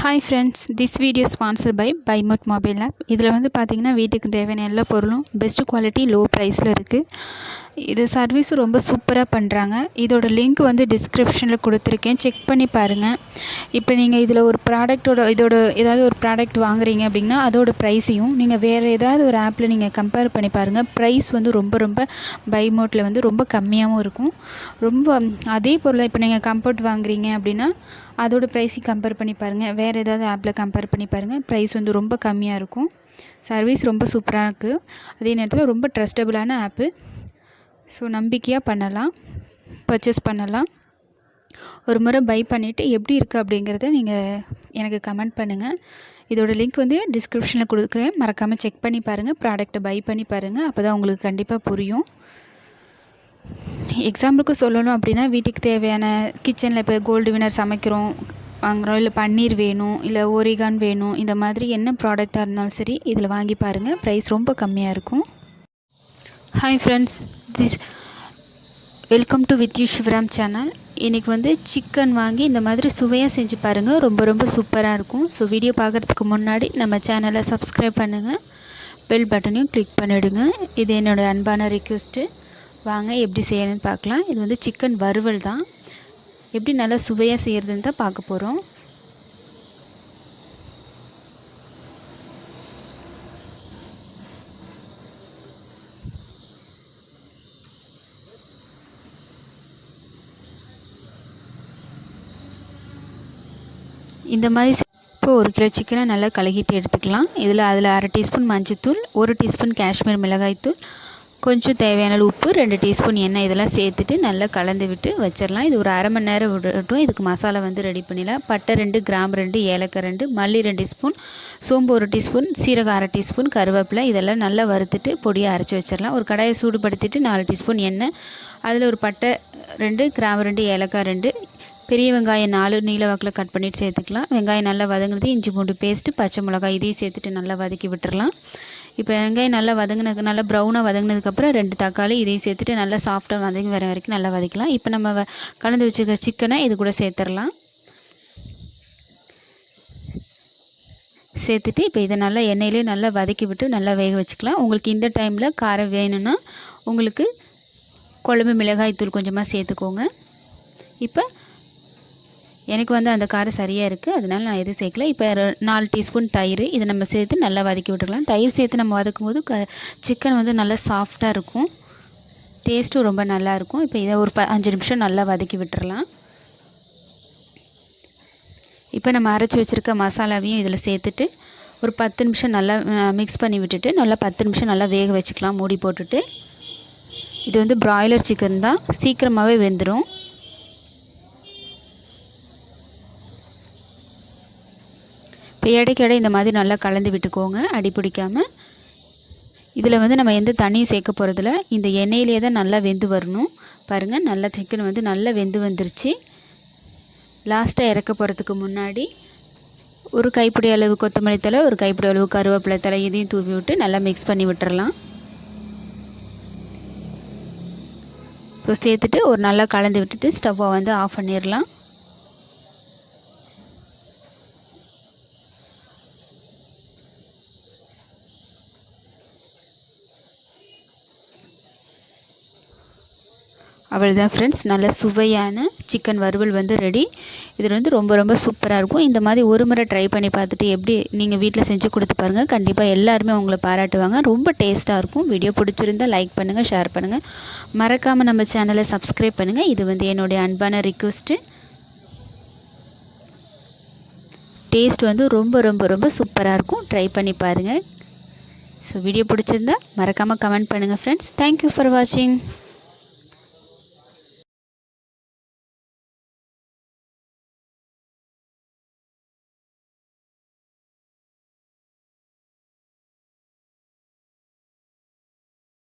Hi friends, this video is sponsored by Buymote Mobile App. இதில் வந்து பார்த்தீங்கன்னா வீட்டுக்கு தேவையான எல்லா பொருளும் பெஸ்ட் குவாலிட்டி லோ ப்ரைஸில் இருக்குது. இது சர்வீஸும் ரொம்ப சூப்பராக பண்ணுறாங்க. இதோட லிங்க் வந்து டிஸ்கிரிப்ஷனில் கொடுத்துருக்கேன், செக் பண்ணி பாருங்கள். இப்போ நீங்கள் இதில் ஒரு இதோட ஏதாவது ஒரு ப்ராடக்ட் வாங்குறீங்க அப்படின்னா அதோட ப்ரைஸையும் நீங்கள் வேறு ஏதாவது ஒரு ஆப்பில் நீங்கள் கம்பேர் பண்ணி பாருங்கள். ப்ரைஸ் வந்து ரொம்ப பைமோட்டில் வந்து ரொம்ப கம்மியாகவும் இருக்கும். அதே பொருளை இப்போ நீங்கள் கம்ஃபர்ட் வாங்குறீங்க அப்படின்னா அதோட ப்ரைஸையும் கம்பேர் பண்ணி பாருங்கள். வேறு ஏதாவது ஆப்பில் கம்பேர் பண்ணி பாருங்கள். ப்ரைஸ் வந்து ரொம்ப கம்மியாக இருக்கும். சர்வீஸ் ரொம்ப சூப்பராக இருக்குது. அதே நேரத்தில் ரொம்ப ட்ரஸ்டபுளான ஆப்பு. ஸோ நம்பிக்கையாக பர்ச்சேஸ் பண்ணலாம். ஒரு முறை பை பண்ணிவிட்டு எப்படி இருக்குது அப்படிங்கிறத நீங்கள் எனக்கு கமெண்ட் பண்ணுங்கள். இதோட லிங்க் வந்து டிஸ்கிரிப்ஷனில் கொடுக்குறேன், மறக்காமல் செக் பண்ணி பாருங்கள். ப்ராடக்ட்டை பை பண்ணி பாருங்கள், அப்போ தான் உங்களுக்கு கண்டிப்பாக புரியும். எக்ஸாம்பிளுக்கு சொல்லணும் அப்படின்னா வீட்டுக்கு தேவையான கிச்சனில் இப்போ கோல்டு வினர் வாங்குகிறோம், இல்லை பன்னீர் வேணும், இல்லை ஓரிகான் வேணும், இந்த மாதிரி என்ன ப்ராடக்டாக இருந்தாலும் சரி இதில் வாங்கி பாருங்கள். ப்ரைஸ் ரொம்ப கம்மியாக இருக்கும். Hi friends, welcome to with you Sivaram channel. இன்றைக்கி வந்து சிக்கன் வாங்கி இந்த மாதிரி சுவையாக செஞ்சு பாருங்கள். ரொம்ப சூப்பராக இருக்கும். ஸோ வீடியோ பார்க்குறதுக்கு முன்னாடி நம்ம சேனலை சப்ஸ்கிரைப் பண்ணுங்கள், பெல் பட்டனையும் கிளிக் பண்ணிவிடுங்க. இது என்னோடய அன்பான ரிக்வெஸ்ட்டு. வாங்க எப்படி செய்யணும்னு பார்க்கலாம். இது வந்து சிக்கன் வறுவல் தான். எப்படி நல்லா சுவையாக செய்கிறதுன்னு தான் பார்க்க போகிறோம். இந்த மாதிரி இப்போ 1 கிலோ சிக்கனை நல்லா கழுகிட்டு எடுத்துக்கலாம். அதில் அரை டீஸ்பூன் மஞ்சள்தூள், 1 டீஸ்பூன் காஷ்மீர் மிளகாய்த்தூள், கொஞ்சம் தேவையான உப்பு, 2 டீஸ்பூன் எண்ணெய் இதெல்லாம் சேர்த்துட்டு நல்லா கலந்து விட்டு வச்சிடலாம். இது ஒரு அரை மணி நேரம் விடட்டும். இதுக்கு மசாலா வந்து ரெடி பண்ணிடலாம். பட்டை 2, கிராம்பு 2, ஏலக்காய் 2, மல்லி 2 டீஸ்பூன், சோம்பு 1 டீஸ்பூன், சீரகம் அரை டீஸ்பூன், கருவேப்பிலை இதெல்லாம் நல்லா வறுத்துட்டு பொடியாக அரைச்சி வச்சிடலாம். ஒரு கடாயை சூடுபடுத்திட்டு 4 டீஸ்பூன் எண்ணெய், அதில் ஒரு பட்டை 2, கிராம்பு 2, ஏலக்காய் 2, பெரிய வெங்காயம் 4 நீல வாக்கில் கட் பண்ணிவிட்டு சேர்த்துக்கலாம். வெங்காயம் நல்லா வதங்குறது, இஞ்சி பூண்டு பேஸ்ட்டு, பச்சை மிளகாய் இதையும் சேர்த்துட்டு நல்லா வதக்கி விட்டுறலாம். இப்போ வெங்காயம் நல்லா நல்லா ப்ரௌனாக வதங்கினதுக்கப்புறம் 2 தக்காளி இதையும் சேர்த்துட்டு நல்லா சாஃப்டாக வதங்கி வர வரைக்கும் நல்லா வதக்கலாம். இப்போ நம்ம கலந்து வச்சுருக்க சிக்கனை இது கூட சேர்த்துடலாம். சேர்த்துட்டு இப்போ இதை நல்லா எண்ணெயிலே நல்லா வதக்கி விட்டு நல்லா வேக வச்சுக்கலாம். உங்களுக்கு இந்த டைமில் காரம் வேணும்னா உங்களுக்கு குழம்பு மிளகாய் தூள் கொஞ்சமாக சேர்த்துக்கோங்க. இப்போ எனக்கு வந்து அந்த காரம் சரியாக இருக்குது, அதனால் நான் எதுவும் சேர்க்கல. இப்போ 4 டீஸ்பூன் தயிர் இதை நம்ம சேர்த்து நல்லா வதக்கி விட்டுக்கலாம். தயிர் சேர்த்து நம்ம வதக்கும் போது சிக்கன் வந்து நல்லா சாஃப்டாக இருக்கும், டேஸ்ட்டும் ரொம்ப நல்லாயிருக்கும். இப்போ இதை ஒரு 5 நிமிஷம் நல்லா வதக்கி விட்டுறலாம். இப்போ நம்ம அரைச்சி வச்சுருக்க மசாலாவையும் இதில் சேர்த்துட்டு ஒரு 10 நிமிஷம் நல்லா மிக்ஸ் பண்ணி விட்டுட்டு நல்லா 10 நிமிஷம் நல்லா வேக வச்சுக்கலாம் மூடி போட்டுட்டு. இது வந்து பிராய்லர் சிக்கன் தான், சீக்கிரமாகவே வெந்துடும். இப்போ இடைக்கிட இந்த மாதிரி நல்லா கலந்து விட்டுக்கோங்க, அடி பிடிக்காமல். இதில் வந்து நம்ம எந்த தண்ணியும் சேர்க்க போகிறதில்ல, இந்த எண்ணெயிலே தான் நல்லா வெந்து வரணும். பாருங்கள், நல்லா சிக்கன் வந்து நல்லா வெந்து வந்துருச்சு. லாஸ்ட்டாக இறக்க போகிறதுக்கு முன்னாடி ஒரு கைப்பிடி அளவு கொத்தமல்லி தழை, ஒரு கைப்பிடி அளவு கருவேப்பிலை தழை இதையும் தூவி விட்டு நல்லா மிக்ஸ் பண்ணி விட்டுறலாம். இப்போ சேர்த்துட்டு ஒரு நல்லா கலந்து விட்டுட்டு ஸ்டவ்வை வந்து ஆஃப் பண்ணிடலாம். அவ்வளோதான் ஃப்ரெண்ட்ஸ், நல்ல சுவையான சிக்கன் வறுவல் வந்து ரெடி. இது வந்து ரொம்ப சூப்பராக இருக்கும். இந்த மாதிரி ஒரு முறை ட்ரை பண்ணி பார்த்துட்டு எப்படி நீங்கள் வீட்டில் செஞ்சு கொடுத்து பாருங்கள். கண்டிப்பாக எல்லாருமே உங்களை பாராட்டுவாங்க. ரொம்ப டேஸ்ட்டாக இருக்கும். வீடியோ பிடிச்சிருந்தால் லைக் பண்ணுங்கள், ஷேர் பண்ணுங்கள், மறக்காமல் நம்ம சேனலை சப்ஸ்கிரைப் பண்ணுங்கள். இது வந்து என்னுடைய அன்பான ரிக்வெஸ்ட்டு. டேஸ்ட் வந்து ரொம்ப சூப்பராக இருக்கும். ட்ரை பண்ணி பாருங்கள். ஸோ வீடியோ பிடிச்சிருந்தா மறக்காமல் கமெண்ட் பண்ணுங்கள் ஃப்ரெண்ட்ஸ். தேங்க்யூ ஃபார் வாட்சிங்.